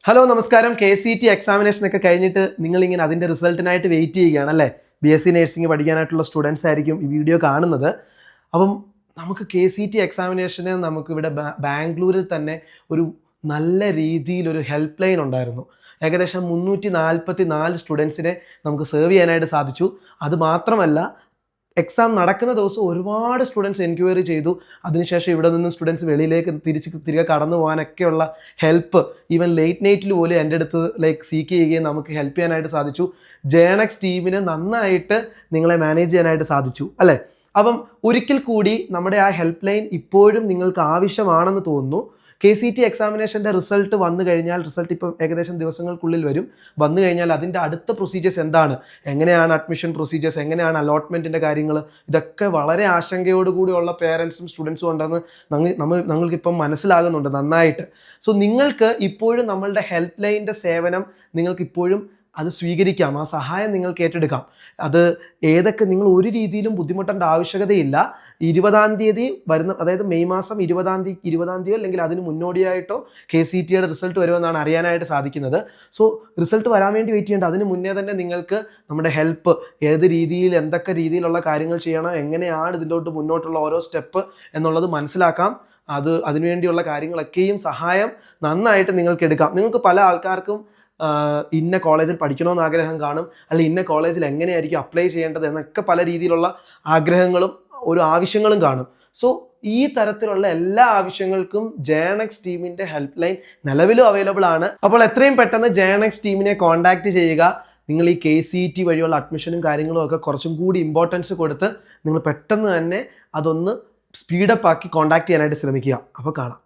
Hello നമസ്കാരം. KCET എക്സാമിനേഷനൊക്കെ കഴിഞ്ഞിട്ട് നിങ്ങളിങ്ങനെ അതിൻ്റെ റിസൾട്ടിനായിട്ട് വെയിറ്റ് ചെയ്യുകയാണ് അല്ലേ? BSc നഴ്സിംഗ് പഠിക്കാനായിട്ടുള്ള സ്റ്റുഡൻസ് ആയിരിക്കും ഈ വീഡിയോ കാണുന്നത്. അപ്പം നമുക്ക് KCET എക്സാമിനേഷന് നമുക്കിവിടെ ബാംഗ്ലൂരിൽ തന്നെ ഒരു നല്ല രീതിയിലൊരു ഹെൽപ്പ് ലൈൻ ഉണ്ടായിരുന്നു. ഏകദേശം 344 സ്റ്റുഡൻസിനെ നമുക്ക് സെർവ് ചെയ്യാനായിട്ട് സാധിച്ചു. അതുമാത്രമല്ല, എക്സാം നടക്കുന്ന ദിവസം ഒരുപാട് സ്റ്റുഡൻസ് എൻക്വയറി ചെയ്തു. അതിനുശേഷം ഇവിടെ നിന്ന് സ്റ്റുഡൻസ് വെളിയിലേക്ക് തിരികെ കടന്നു പോകാനൊക്കെയുള്ള ഹെൽപ്പ് ഈവൻ ലേറ്റ് നൈറ്റിൽ പോലും എൻ്റെ അടുത്ത് സീക്ക് ചെയ്യുകയും നമുക്ക് ഹെൽപ്പ് ചെയ്യാനായിട്ട് സാധിച്ചു. ജേണക്സ് ടീമിന് നന്നായിട്ട് നിങ്ങളെ മാനേജ് ചെയ്യാനായിട്ട് സാധിച്ചു അല്ലേ? അപ്പം ഒരിക്കൽ കൂടി നമ്മുടെ ആ ഹെൽപ്പ് ലൈൻ ഇപ്പോഴും നിങ്ങൾക്ക് ആവശ്യമാണെന്ന് തോന്നുന്നു. KCET എക്സാമിനേഷൻ്റെ റിസൾട്ട് വന്നു കഴിഞ്ഞാൽ, റിസൾട്ട് ഇപ്പം ഏകദേശം ദിവസങ്ങൾക്കുള്ളിൽ വരും. വന്നു കഴിഞ്ഞാൽ അതിൻ്റെ അടുത്ത പ്രൊസീജിയേഴ്സ് എന്താണ്, എങ്ങനെയാണ് അഡ്മിഷൻ പ്രൊസീജിയേഴ്സ്, എങ്ങനെയാണ് അലോട്ട്മെൻറ്റിൻ്റെ കാര്യങ്ങൾ, ഇതൊക്കെ വളരെ ആശങ്കയോടുകൂടിയുള്ള പേരൻസും സ്റ്റുഡൻസും ഉണ്ടെന്ന് നമ്മൾക്കിപ്പം മനസ്സിലാകുന്നുണ്ട് നന്നായിട്ട്. സോ നിങ്ങൾക്ക് ഇപ്പോഴും നമ്മളുടെ ഹെൽപ്പ് ലൈനിൻ്റെ സേവനം നിങ്ങൾക്കിപ്പോഴും അത് സ്വീകരിക്കാം, ആ സഹായം നിങ്ങൾക്ക് ഏറ്റെടുക്കാം. അത് ഏതൊക്കെ നിങ്ങൾ ഒരു രീതിയിലും ബുദ്ധിമുട്ടേണ്ട ആവശ്യകതയില്ല. 20-ാം തീയതി വരുന്ന, അതായത് മെയ് മാസം 20-ാം തീയതിയോ അല്ലെങ്കിൽ അതിന് മുന്നോടിയായിട്ടോ KCETയുടെ റിസൾട്ട് വരുമെന്നാണ് അറിയാനായിട്ട് സാധിക്കുന്നത്. സോ റിസൾട്ട് വരാൻ വേണ്ടി വെയിറ്റ് ചെയ്യേണ്ട, അതിന് മുന്നേ തന്നെ നിങ്ങൾക്ക് നമ്മുടെ ഹെൽപ്പ് ഏത് രീതിയിൽ, എന്തൊക്കെ രീതിയിലുള്ള കാര്യങ്ങൾ ചെയ്യണം, എങ്ങനെയാണ് ഇതിലോട്ട് മുന്നോട്ടുള്ള ഓരോ സ്റ്റെപ്പ് എന്നുള്ളത് മനസ്സിലാക്കാം. അതിനുവേണ്ടിയുള്ള കാര്യങ്ങളൊക്കെയും സഹായം നന്നായിട്ട് നിങ്ങൾക്ക് എടുക്കാം. നിങ്ങൾക്ക് പല ആൾക്കാർക്കും ഇന്ന കോളേജിൽ പഠിക്കണമെന്ന് ആഗ്രഹം കാണും, അല്ലെങ്കിൽ ഇന്ന കോളേജിൽ എങ്ങനെയായിരിക്കും അപ്ലൈ ചെയ്യേണ്ടത് എന്നൊക്കെ പല രീതിയിലുള്ള ആഗ്രഹങ്ങളും ഒരു ആവശ്യങ്ങളും കാണും. സോ ഈ തരത്തിലുള്ള എല്ലാ ആവശ്യങ്ങൾക്കും ജേണക്സ് ടീമിൻ്റെ ഹെൽപ്പ് ലൈൻ നിലവിലും അവൈലബിൾ ആണ്. അപ്പോൾ എത്രയും പെട്ടെന്ന് ജേണക്സ് ടീമിനെ കോൺടാക്റ്റ് ചെയ്യുക. നിങ്ങൾ ഈ KCET വഴിയുള്ള അഡ്മിഷനും കാര്യങ്ങളും ഒക്കെ കുറച്ചും കൂടി ഇമ്പോർട്ടൻസ് കൊടുത്ത് നിങ്ങൾ പെട്ടെന്ന് തന്നെ അതൊന്ന് സ്പീഡപ്പ് ആക്കി കോൺടാക്ട് ചെയ്യാനായിട്ട് ശ്രമിക്കുക. അപ്പോൾ കാണാം.